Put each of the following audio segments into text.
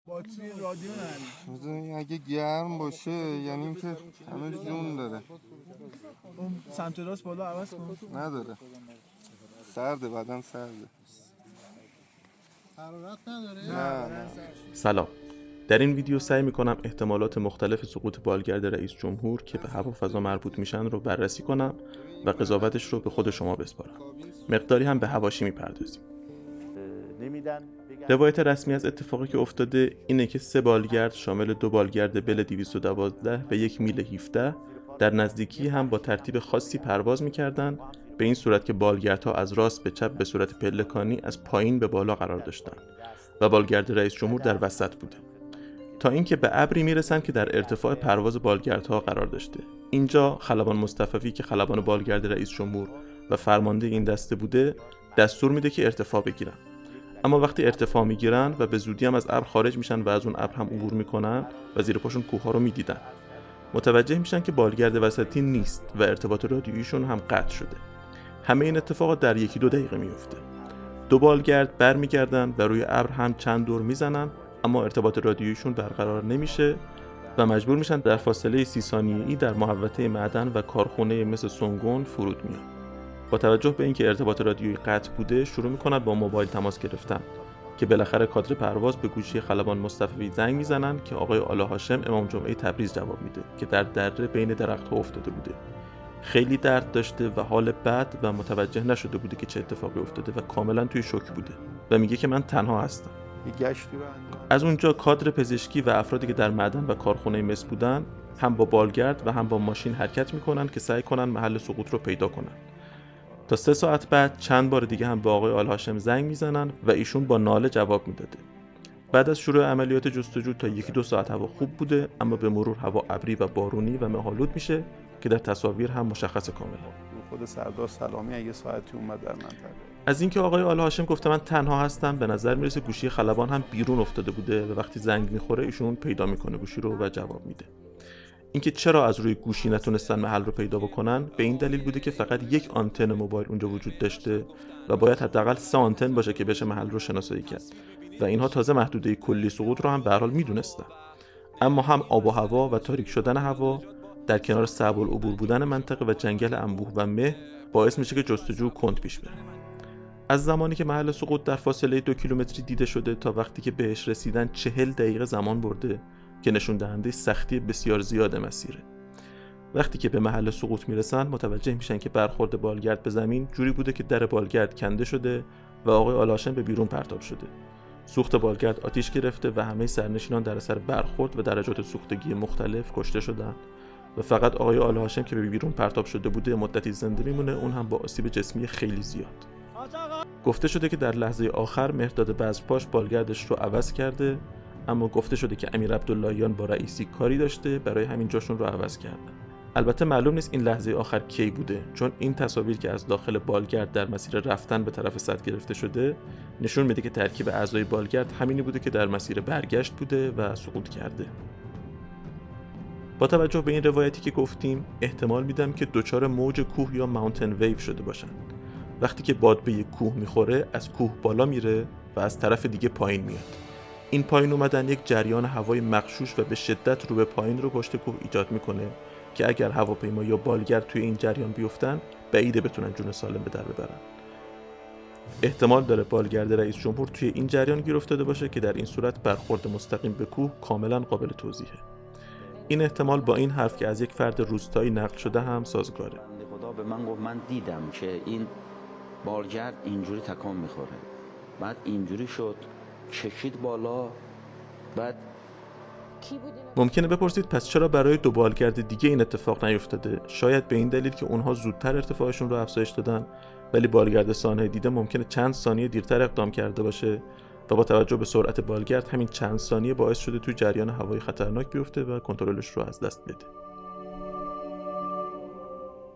باتری رادیو نداری. اگه گرم باشه یعنی اینکه همه جون داره. اون سمت راست بالا عوض کن. نداره. سرده، بدن سرده. حرارت نداره؟ نه. سلام. در این ویدیو سعی میکنم احتمالات مختلف سقوط بالگرد رئیس جمهور که به هوا و فضا مربوط میشن رو بررسی کنم و قضاوتش رو به خود شما بسپارم. مقداری هم به حواشی میپردازیم. روایت رسمی از اتفاقی که افتاده اینه که 3 بالگرد شامل 2 بالگرد بل 212 و 1 میل 17 در نزدیکی هم با ترتیب خاصی پرواز میکردن، به این صورت که بالگردها از راست به چپ به صورت پلکانی از پایین به بالا قرار داشتن و بالگرد رئیس جمهور در وسط بوده، تا اینکه به ابری میرسن که در ارتفاع پرواز بالگردها قرار داشته. اینجا خلبان مصطفی که خلبان بالگرد رئیس جمهور و فرمانده این دسته بوده دستور میده که ارتفاع بگیرن. اما وقتی ارتفاع میگیرن و به زودی هم از ابر خارج میشن و از اون ابر هم عبور میکنن و زیر پاشون کوه‌ها رو میدیدن، متوجه میشن که بالگرد وسطی نیست و ارتباط رادیوییشون هم قطع شده. همه این اتفاقات در 1-2 دقیقه میفته. 2 بالگرد برمیگردن و روی ابر هم چند دور میزنن، اما ارتباط رادیوییشون برقرار نمیشه و مجبور میشن در فاصله 30 ثانیه‌ای در محوطه معدن و کارخونه مثل سونگون فرود میان. با توجه به اینکه ارتباط رادیویی قطع بوده، شروع میکنن با موبایل تماس گرفتن که بالاخره کادر پرواز به گوشی خلبان مصطفی زنگ میزنن که آقای آلا هاشم امام جمعه تبریز جواب میده که در دره بین درخت‌ها افتاده بوده. خیلی درد داشته و حال بد و متوجه نشده بوده که چه اتفاقی افتاده و کاملا توی شوک بوده و میگه که من تنها هستم. گشتی رو انجام. از اونجا کادر پزشکی و افرادی که در معدن و کارخونه مس بودن هم با بالگرد و هم با ماشین حرکت میکنن که سعی کنن محل سقوط رو پیدا کنن. تا 3 ساعت بعد چند بار دیگه هم به آقای آل هاشم زنگ میزنن و ایشون با ناله جواب میداده. بعد از شروع عملیات جستجو تا 1-2 ساعت هوا خوب بوده، اما به مرور هوا ابری و بارونی و مه‌آلود میشه که در تصاویر هم مشخص کاملا. خود سردار سلامی یه ساعتی اومد در منطقه. از اینکه آقای آل هاشم گفته من تنها هستم، به نظر میرسه گوشی خلبان هم بیرون افتاده بوده و وقتی زنگ میخوره ایشون پیدا میکنه گوشی رو و جواب میده. اینکه چرا از روی گوشی نتونستن محل رو پیدا بکنن به این دلیل بوده که فقط 1 آنتن موبایل اونجا وجود داشته و باید حداقل 3 آنتن باشه که بشه محل رو شناسایی کرد و اینها تازه محدوده کلی سقوط رو هم به هر حال میدونستن. اما هم آب و هوا و تاریک شدن هوا در کنار صعب العبور بودن منطقه و جنگل انبوه و مه باعث میشه که جستجو کند پیش بره. از زمانی که محل سقوط در فاصله 2 کیلومتری دیده شده تا وقتی که بهش رسیدن 40 دقیقه زمان برده که نشون دهنده سختی بسیار زیاد مسیره. وقتی که به محل سقوط میرسن متوجه میشن که برخورد بالگرد به زمین جوری بوده که در بالگرد کنده شده و آقای آل هاشم به بیرون پرتاب شده. سوخت بالگرد آتیش گرفته و همه سرنشینان در اثر برخورد و درجات سوختگی مختلف کشته شدن و فقط آقای آل هاشم که به بیرون پرتاب شده بوده مدتی زنده میمونه، اون هم با آسیب جسمی خیلی زیاد. گفته شده که در لحظه آخر مهرداد بزرپاش بالگردش رو عوض کرده، اما گفته شده که امیر عبداللهیان با رئیسی کاری داشته برای همین جاشون رو عوض کردن. البته معلوم نیست این لحظه آخر کی بوده، چون این تصاویر که از داخل بالگرد در مسیر رفتن به طرف سد گرفته شده نشون میده که ترکیب اعضای بالگرد همینی بوده که در مسیر برگشت بوده و سقوط کرده. با توجه به این روایتی که گفتیم احتمال میدم که دچار موج کوه یا ماونتن ویو شده باشن. وقتی که باد به یک کوه میخوره از کوه بالا میره و از طرف دیگه پایین میاد. این پایین اومدن یک جریان هوای مغشوش و به شدت رو به پایین رو پشت کوه ایجاد میکنه که اگر هواپیما یا بالگرد توی این جریان بیفتن بعیده بتونن جون سالم به در ببرن. احتمال داره بالگرد رئیس جمهور توی این جریان گیر افتاده باشه که در این صورت برخورد مستقیم به کوه کاملا قابل توضیحه. این احتمال با این حرف که از یک فرد روستایی نقل شده هم سازگاره. خدا به من گفت من دیدم که این بالگرد اینجوری تکان میخوره، بعد اینجوری شد کشید بالا. بعد ممکنه بپرسید پس چرا برای 2 بالگرد دیگه این اتفاق نیفتاده؟ شاید به این دلیل که اونها زودتر ارتفاعشون رو افزایش دادن، ولی بالگرد ثانیه دیده ممکنه چند ثانیه دیرتر اقدام کرده باشه و با توجه به سرعت بالگرد همین چند ثانیه باعث شده توی جریان هوایی خطرناک بیفته و کنترلش رو از دست بده.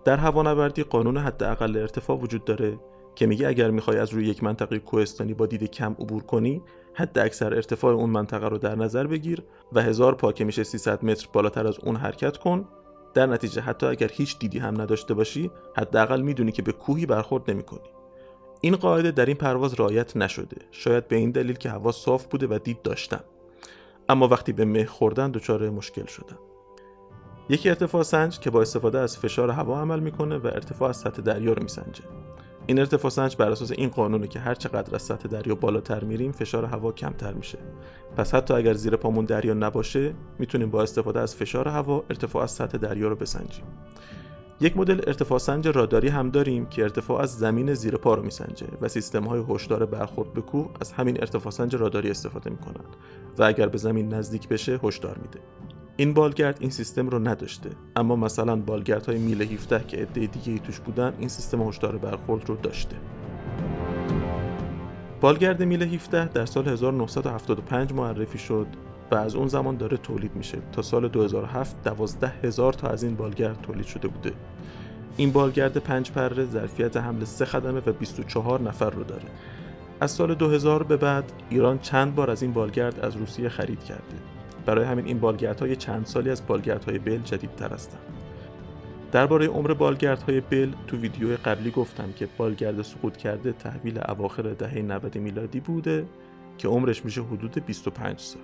در هوانوردی قانون حداقل ارتفاع وجود داره که میگه اگر میخوای از روی یک منطقه کوهستانی با دید کم عبور کنی، حد اکثر ارتفاع اون منطقه رو در نظر بگیر و 1000 پا که میشه 300 متر بالاتر از اون حرکت کن. در نتیجه حتی اگر هیچ دیدی هم نداشته باشی، حداقل میدونی که به کوهی برخورد نمیکنی. این قاعده در این پرواز رعایت نشده، شاید به این دلیل که هوا صاف بوده و دید داشتم. اما وقتی به مه خوردن دچار مشکل شدن. یکی ارتفاع سنج که با استفاده از فشار هوا عمل میکنه و ارتفاع از سطح دریا رو میسنجه. این ارتفاع سنج بر اساس این قانونه که هر چقدر از سطح دریا بالاتر میریم فشار هوا کمتر میشه. پس حتی اگر زیر پامون دریا نباشه میتونیم با استفاده از فشار هوا ارتفاع از سطح دریا رو بسنجیم. یک مدل ارتفاع سنج راداری هم داریم که ارتفاع از زمین زیر پا رو میسنجه و سیستم‌های هشدار برخورد به کوه از همین ارتفاع سنج راداری استفاده میکنن و اگر به زمین نزدیک بشه هشدار میده. این بالگرد این سیستم رو نداشته، اما مثلا بالگردهای میل 17 که عده دیگه‌ای توش بودن این سیستم هشدار برخورد رو داشته. بالگرد میل 17 در سال 1975 معرفی شد و از اون زمان داره تولید میشه. تا سال 2007 12,000 تا از این بالگرد تولید شده بوده. این بالگرد 5 پره ظرفیت حمل 3 خدمه و 24 نفر رو داره. از سال 2000 به بعد ایران چند بار از این بالگرد از روسیه خرید کرده. برای همین این بالگردهای چند سالی از بالگردهای بل جدیدتر هستن. درباره عمر بالگردهای بل تو ویدیو قبلی گفتم که بالگرد سقوط کرده تحویل اواخر دهه 90 میلادی بوده که عمرش میشه حدود 25 سال.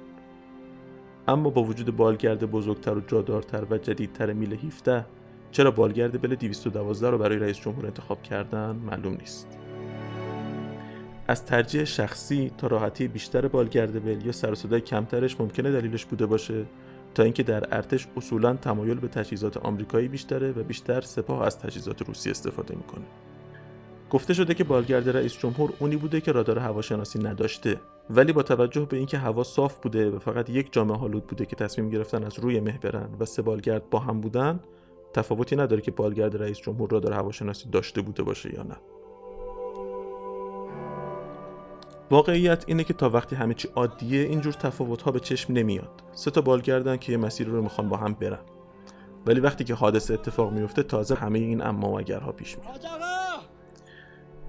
اما با وجود بالگرد بزرگتر و جادارتر و جدیدتر میل 17 چرا بالگرد بل 212 رو برای رئیس جمهور انتخاب کردن معلوم نیست. از ترجیح شخصی تا راحتی بیشتر بالگرد بل یا سر و صدای کمترش ممکنه دلیلش بوده باشه تا اینکه در ارتش اصولاً تمایل به تجهیزات آمریکایی بیشتره و بیشتر سپاه از تجهیزات روسی استفاده میکنه. گفته شده که بالگرد رئیس جمهور اونی بوده که رادار هواشناسی نداشته، ولی با توجه به اینکه هوا صاف بوده و فقط یک جامعه آلود بوده که تصمیم گرفتن از روی مه برن و 3 بالگرد با هم بودن، تفاوتی نداره که بالگرد رئیس جمهور رادار هواشناسی داشته بوده باشه یا نه. واقعیت اینه که تا وقتی همه چی عادیه اینجور تفاوت‌ها به چشم نمیاد. 3 تا بالگردن که یه مسیر رو میخوان با هم برن. ولی وقتی که حادثه اتفاق میفته تازه همه این اما و اگرها پیش میاد.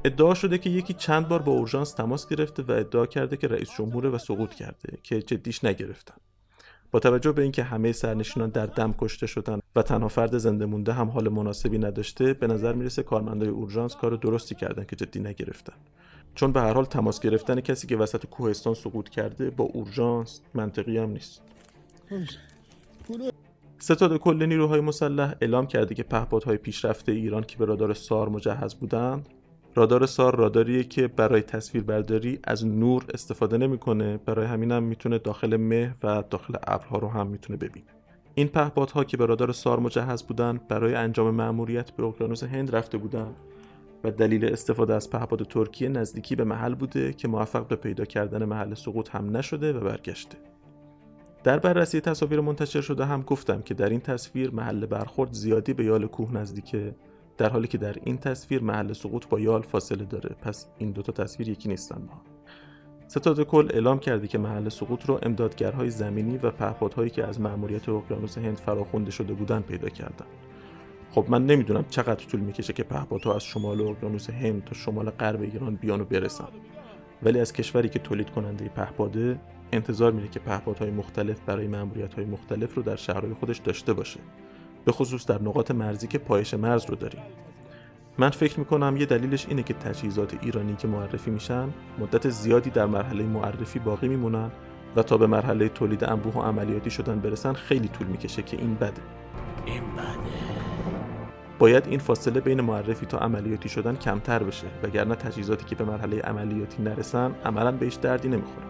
ادعا شده که یکی چند بار با اورژانس تماس گرفته و ادعا کرده که رئیس جمهوره و سقوط کرده که جدیش نگرفتن. با توجه به اینکه همه سرنشینان در دم کشته شدن و تنها فرد زنده مونده هم حال مناسبی نداشته، به نظر میرسه کارمندای اورژانس کار درستی کردن که جدی نگرفتن. چون به هر حال تماس گرفتن کسی که وسط کوهستان سقوط کرده با اورژانس منطقی هم نیست. ستاد کل نیروهای مسلح اعلام کرده که پهپادهای پیشرفته ایران که به رادار سار مجهز بودند، رادار سار راداریه که برای تصویربرداری از نور استفاده نمیکنه، برای همینم میتونه داخل مه و داخل ابرها رو هم میتونه ببینه. این پهپادها که به رادار سار مجهز بودن برای انجام مأموریت به اقیانوس هند رفته بودن و دلیل استفاده از پهپاد ترکیه نزدیکی به محل بوده که موفق به پیدا کردن محل سقوط هم نشده و برگشته. در بررسی تصاویر منتشر شده هم گفتم که در این تصویر محل برخورد زیادی به یال کوه نزدیکه، در حالی که در این تصویر محل سقوط با یال فاصله داره. پس این دوتا تصویر یکی نیستن با هم. ستاد کل اعلام کرده که محل سقوط رو امدادگرهای زمینی و پهپادهایی که از مأموریت اقیانوس هند فراخوانده شده بودن پیدا کردن. خب من نمیدونم چقدر طول میکشه که پهپادها از شمال اقیانوس هند تا شمال غرب ایران بیان و برسن، ولی از کشوری که تولید کننده پهپاده انتظار میره که پهپادهای مختلف برای مأموریت‌های مختلف رو در شهرهای خودش داشته باشه، به خصوص در نقاط مرزی که پایش مرز رو داریم. من فکر میکنم یه دلیلش اینه که تجهیزات ایرانی که معرفی میشن مدت زیادی در مرحله معرفی باقی میمونن و تا به مرحله تولید انبوه و عملیاتی شدن برسن خیلی طول میکشه که این بده. باید این فاصله بین معرفی تا عملیاتی شدن کمتر بشه، وگرنه تجهیزاتی که به مرحله عملیاتی نرسن عملاً بهش دردی نمیخوره.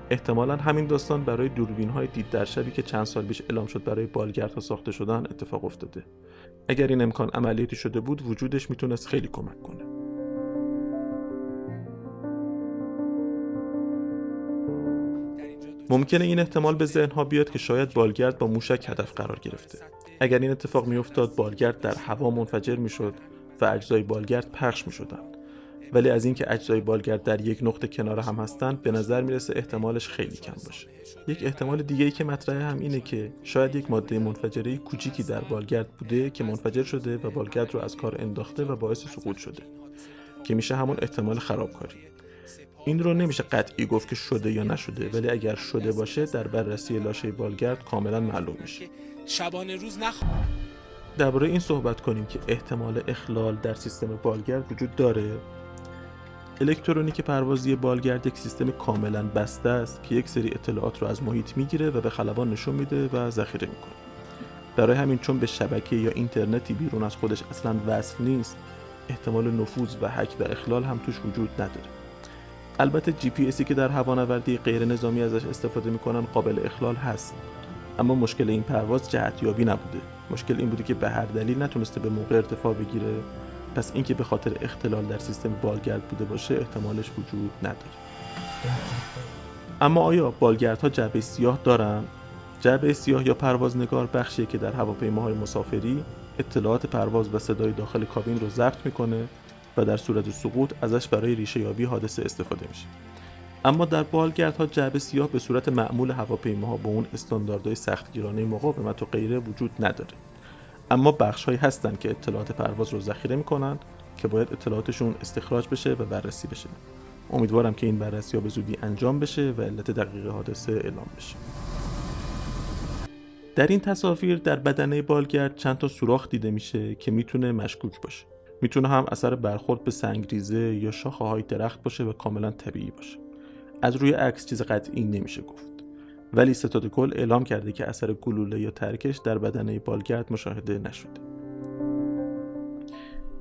احتمالاً همین داستان برای دوربین‌های دید در شبی که چند سال پیش اعلام شد برای بالگردها ساخته شدن اتفاق افتاده. اگر این امکان عملیاتی شده بود وجودش میتونست خیلی کمک کنه. ممکنه این احتمال به ذهن‌ها بیاد که شاید بالگرد با موشک هدف قرار گرفته. اگر این اتفاق میافتاد بالگرد در هوا منفجر میشد و اجزای بالگرد پخش میشدن. ولی از اینکه اجزای بالگرد در یک نقطه کنار هم هستند به نظر میرسه احتمالش خیلی کم باشه. یک احتمال دیگه‌ای که مطرحه هم اینه که شاید یک ماده منفجره کوچیکی در بالگرد بوده که منفجر شده و بالگرد رو از کار انداخته و باعث سقوط شده، که میشه همون احتمال خرابکاری. این رو نمیشه قطعی گفت که شده یا نشده، ولی اگر شده باشه در بررسی لاشه بالگرد کاملا معلوم میشه. شبانه روز درباره این صحبت کنیم که احتمال اخلال در سیستم بالگرد وجود داره. الکترونیک پروازی بالگرد یک سیستم کاملا بسته است که یک سری اطلاعات رو از محیط میگیره و به خلبان نشون میده و ذخیره میکنه. برای همین چون به شبکه یا اینترنتی بیرون از خودش اصلا وصل نیست، احتمال نفوذ و هک و اخلال هم توش وجود نداره. البته GPS که در هوانوردی غیر نظامی ازش استفاده میکنن قابل اخلال هست، اما مشکل این پرواز جهتیابی نبوده. مشکل این بوده که به هر دلیل نتونسته به موقع ارتفاع بگیره، پس اینکه به خاطر اختلال در سیستم بالگرد بوده باشه احتمالش وجود نداره. اما آیا بالگردها جعبه سیاه دارن؟ جعبه سیاه یا پروازنگار بخشیه که در هواپیماهای مسافری اطلاعات پرواز و صدای داخل کابین رو ضبط میکنه و در صورت سقوط ازش برای ریشه‌یابی حادثه استفاده میشه. اما در بالگردها جعبه سیاه به صورت معمول هواپیماها با اون استانداردهای سختگیرانه مقاومت و غیره وجود نداره. اما بخش‌هایی هستن که اطلاعات پرواز رو ذخیره میکنن که باید اطلاعاتشون استخراج بشه و بررسی بشه. امیدوارم که این بررسی‌ها به زودی انجام بشه و علت دقیق حادثه اعلام بشه. در این تصاویر در بدنه بالگرد چند تا سوراخ دیده میشه که میتونه مشکوک باشه. میتونه هم اثر برخورد به سنگریزه یا شاخه‌های درخت باشه و کاملا طبیعی باشه. از روی عکس چیز قطعی نمیشه گفت. ولی ستاد کل اعلام کرده که اثر گلوله یا ترکش در بدنه بالگرد مشاهده نشده.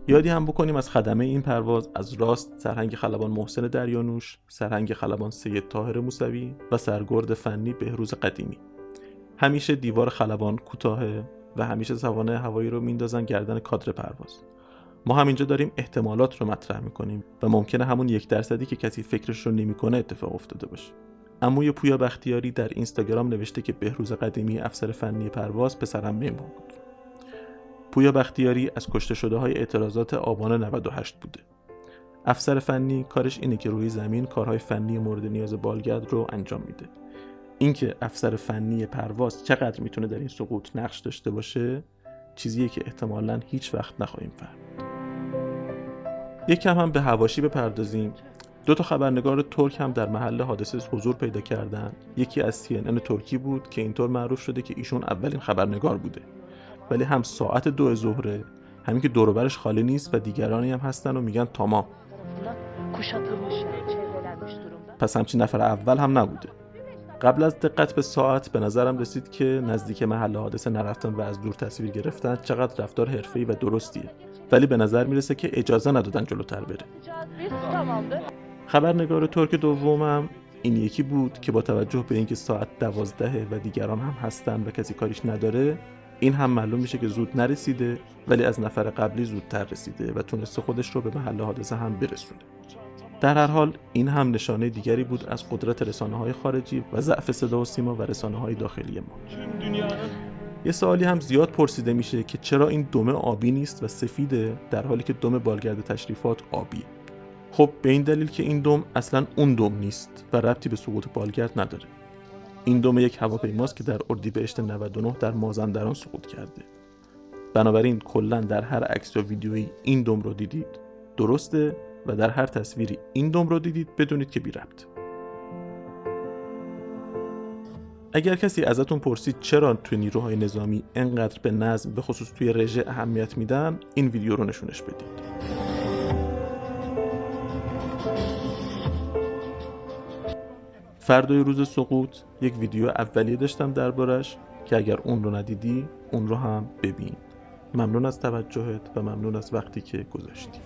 یادی هم بکنیم از خدمه این پرواز از راست سرهنگ خلبان محسن دریانوش، سرهنگ خلبان سید طاهر موسوی و سرگرد فنی بهروز قدیمی. همیشه دیوار خلبان کوتاهه و همیشه سوانح هوایی رو میندازن گردن کادر پرواز. ما همینجا داریم احتمالات رو مطرح میکنیم و ممکنه همون 1% که کسی فکرش رو نمیکنه اتفاق افتاده باشه. عموی پویا بختیاری در اینستاگرام نوشته که بهروز قدیمی افسر فنی پرواز پسرم مهمون بود. پویا بختیاری از کشته شده های اعتراضات آبان 98 بوده. افسر فنی کارش اینه که روی زمین کارهای فنی مورد نیاز بالگرد رو انجام میده. اینکه افسر فنی پرواز چقدر میتونه در این سقوط نقش داشته باشه چیزیه که احتمالاً هیچ وقت نخواهیم فهمید. یک کم هم به حواشی بپردازیم. 2 تا خبرنگار ترک هم در محل حادثه حضور پیدا کردن. یکی از CNN ترکی بود که اینطور معروف شده که ایشون اولین خبرنگار بوده. ولی هم ساعت 2 ظهر، همین که دور و برش خالی نیست و دیگرانی هم هستن و میگن تمام. پس همچین نفر اول هم نبوده. قبل از دقت به ساعت به نظرم رسید که نزدیک محل حادثه نرفتن و از دور تصویر گرفتن چقدر رفتار حرفه‌ای و درستیه، ولی به نظر میرسه که اجازه ندادن جلوتر بره. خبرنگار ترک دومم این یکی بود که با توجه به اینکه ساعت 12 و دیگران هم هستن و کسی کاریش نداره، این هم معلوم میشه که زود نرسیده، ولی از نفر قبلی زودتر رسیده و تونسته خودش رو به محل حادثه هم برسونه. در هر حال این هم نشانه دیگری بود از قدرت رسانه‌های خارجی و ضعف صدا و سیما و رسانه‌های داخلی ما. یه سوالی هم زیاد پرسیده میشه که چرا این دم آبی نیست و سفیده در حالی که دم بالگرد تشریفات آبیه. خب به این دلیل که این دم اصلاً اون دم نیست و ربطی به سقوط بالگرد نداره. این دم یک هواپیماست که در اردیبهشت 99 در مازندران سقوط کرده. بنابراین کلاً در هر عکس یا ویدیویی این دم رو دیدید درسته و در هر تصویری این دم رو دیدید بدونید که بی ربط. اگر کسی ازتون پرسید چرا توی نیروهای نظامی انقدر به نظم به خصوص توی رژه اهمیت میدن، این ویدیو رو نشونش بدید. فردای روز سقوط یک ویدیو اولیه داشتم دربارش که اگر اون رو ندیدی اون رو هم ببین. ممنون از توجهت و ممنون از وقتی که گذاشتی.